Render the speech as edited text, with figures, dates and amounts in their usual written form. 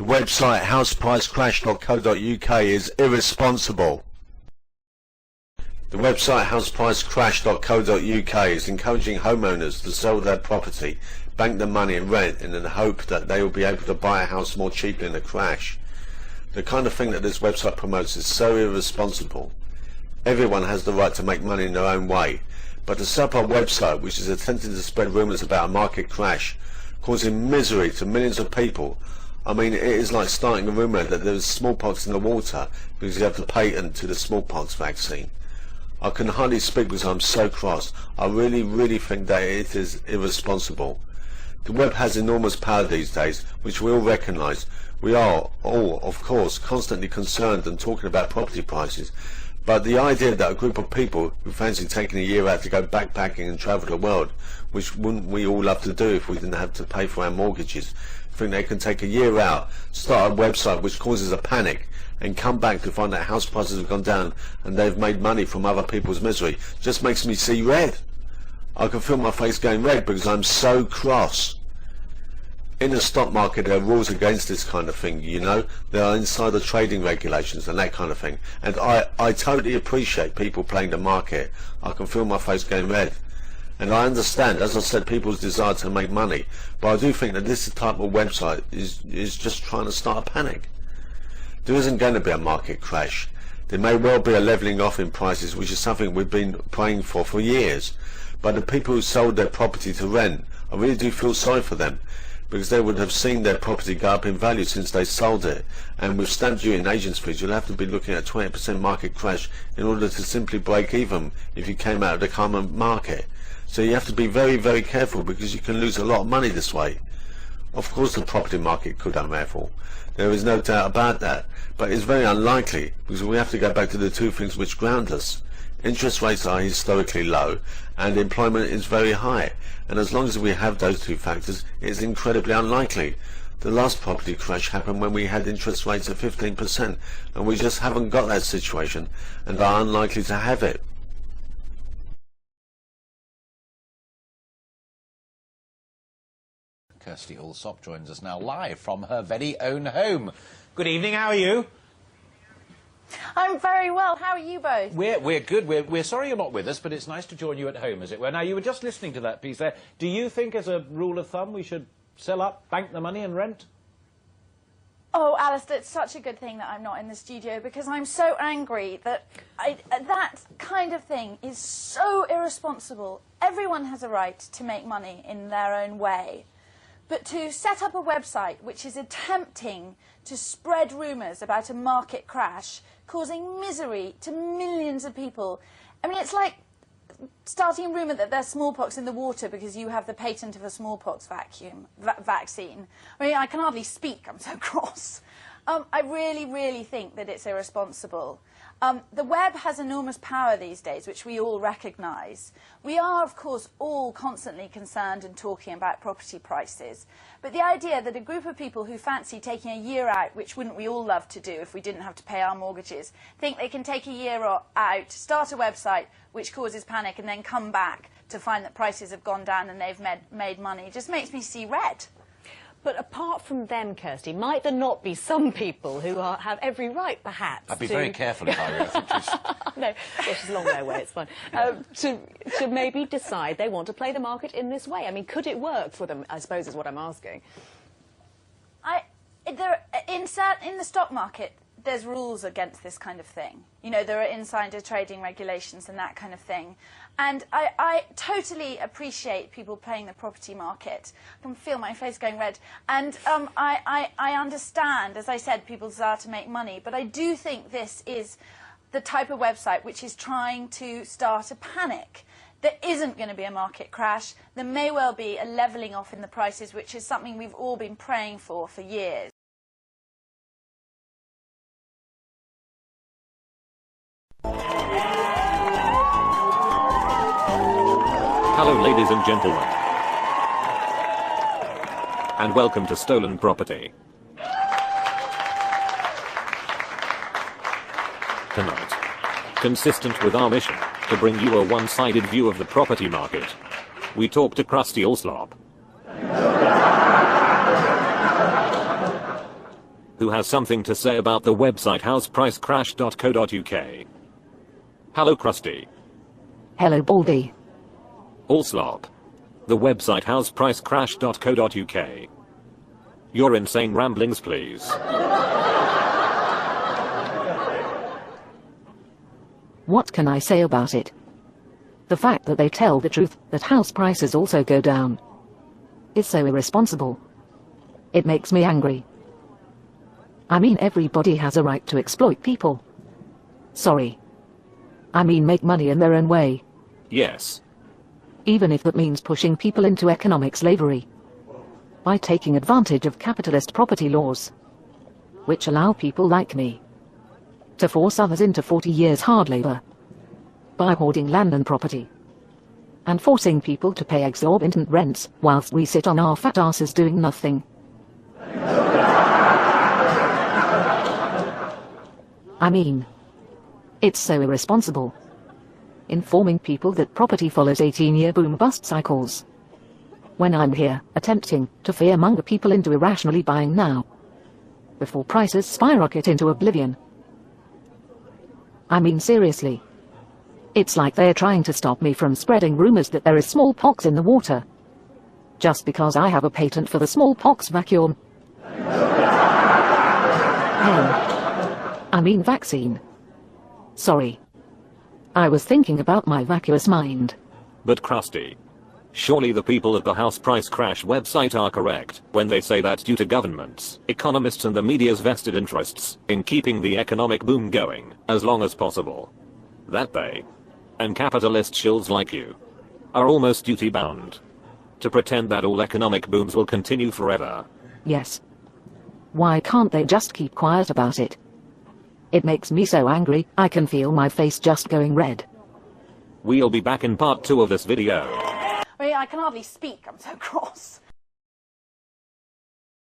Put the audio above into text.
The website housepricecrash.co.uk is irresponsible. The website housepricecrash.co.uk is encouraging homeowners to sell their property, bank the money and rent in the hope that they will be able to buy a house more cheaply in a crash. The kind of thing that this website promotes is so irresponsible. Everyone has the right to make money in their own way, but to set up a website which is attempting to spread rumours about a market crash, causing misery to millions of people, I mean, it is like starting a rumour that there is smallpox in the water because you have the patent to the smallpox vaccine. I can hardly speak because I'm so cross. I really think that it is irresponsible. The web has enormous power these days, which we all recognise. We are all, of course, constantly concerned and talking about property prices, but the idea that a group of people who fancy taking a year out to go backpacking and travel the world, which wouldn't we all love to do if we didn't have to pay for our mortgages, think they can take a year out, start a website which causes a panic, and come back to find that house prices have gone down and they've made money from other people's misery, just makes me see red. I can feel my face going red because I'm so cross. In the stock market there are rules against this kind of thing, you know. There are insider trading regulations and that kind of thing. And I totally appreciate people playing the market. I can feel my face going red. And I understand, as I said, people's desire to make money. But I do think that this type of website is just trying to start a panic. There isn't going to be a market crash. There may well be a levelling off in prices, which is something we've been praying for years. But the people who sold their property to rent, I really do feel sorry for them, because they would have seen their property go up in value since they sold it, and with stamp duty and agents fees you'll have to be looking at a 20% market crash in order to simply break even if you came out of the common market. So you have to be very careful, because you can lose a lot of money this way. Of course the property market could unravel, there is no doubt about that, but it's very unlikely, because we have to go back to the two things which ground us. Interest rates are historically low and employment is very high, and as long as we have those two factors, it's incredibly unlikely. The last property crash happened when we had interest rates of 15%, and we just haven't got that situation and are unlikely to have it. Kirsty Allsop joins us now live from her very own home. Good evening, how are you? I'm very well. How are you both? We're good. We're sorry you're not with us, but it's nice to join you at home, as it were. Now, you were just listening to that piece there. Do you think, as a rule of thumb, we should sell up, bank the money and rent? Oh, Alistair, it's such a good thing that I'm not in the studio, because I'm so angry that that kind of thing is so irresponsible. Everyone has a right to make money in their own way. But to set up a website which is attempting to spread rumours about a market crash, causing misery to millions of people, I mean, it's like starting a rumour that there's smallpox in the water because you have the patent of a smallpox vaccine. I mean, I can hardly speak, I'm so cross. I really think that it's irresponsible. The web has enormous power these days, which we all recognise. We are, of course, all constantly concerned and talking about property prices. But the idea that a group of people who fancy taking a year out, which wouldn't we all love to do if we didn't have to pay our mortgages, think they can take a year out, start a website which causes panic, and then come back to find that prices have gone down and they've made money, just makes me see red. But apart from them, Kirsty, might there not be some people who have every right, perhaps, I'd be very careful if I were. I think she's... No, well, she's a long way away, it's fine. To maybe decide they want to play the market in this way. I mean, could it work for them, I suppose, is what I'm asking. In the stock market, there's rules against this kind of thing. You know, there are insider trading regulations and that kind of thing. And I totally appreciate people playing the property market. I can feel my face going red. And I understand, as I said, people's desire to make money. But I do think this is the type of website which is trying to start a panic. There isn't going to be a market crash. There may well be a levelling off in the prices, which is something we've all been praying for years. Hello, ladies and gentlemen, and welcome to Stolen Property. Tonight, consistent with our mission to bring you a one-sided view of the property market, we talk to Kirsty Allsop. who has something to say about the website housepricecrash.co.uk. Hello Krusty. Hello Baldy. Allslop. The website housepricecrash.co.uk. Your insane ramblings, please. What can I say about it? The fact that they tell the truth, that house prices also go down, is so irresponsible. It makes me angry. I mean, everybody has a right to exploit people. Sorry. I mean, make money in their own way. Yes. Even if that means pushing people into economic slavery. By taking advantage of capitalist property laws, which allow people like me to force others into 40 years hard labor. By hoarding land and property. And forcing people to pay exorbitant rents, whilst we sit on our fat asses doing nothing. I mean, it's so irresponsible. Informing people that property follows 18-year boom-bust cycles. When I'm here, attempting to fearmonger people into irrationally buying now, before prices skyrocket into oblivion. I mean, seriously. It's like they're trying to stop me from spreading rumors that there is smallpox in the water. Just because I have a patent for the smallpox vacuum. I mean vaccine. Sorry. I was thinking about my vacuous mind. But Krusty, surely the people at the House Price Crash website are correct when they say that due to governments, economists and the media's vested interests in keeping the economic boom going as long as possible, that they, and capitalist shills like you, are almost duty-bound to pretend that all economic booms will continue forever. Yes. Why can't they just keep quiet about it? It makes me so angry, I can feel my face just going red. We'll be back in part 2 of this video. I mean, I can hardly speak, I'm so cross.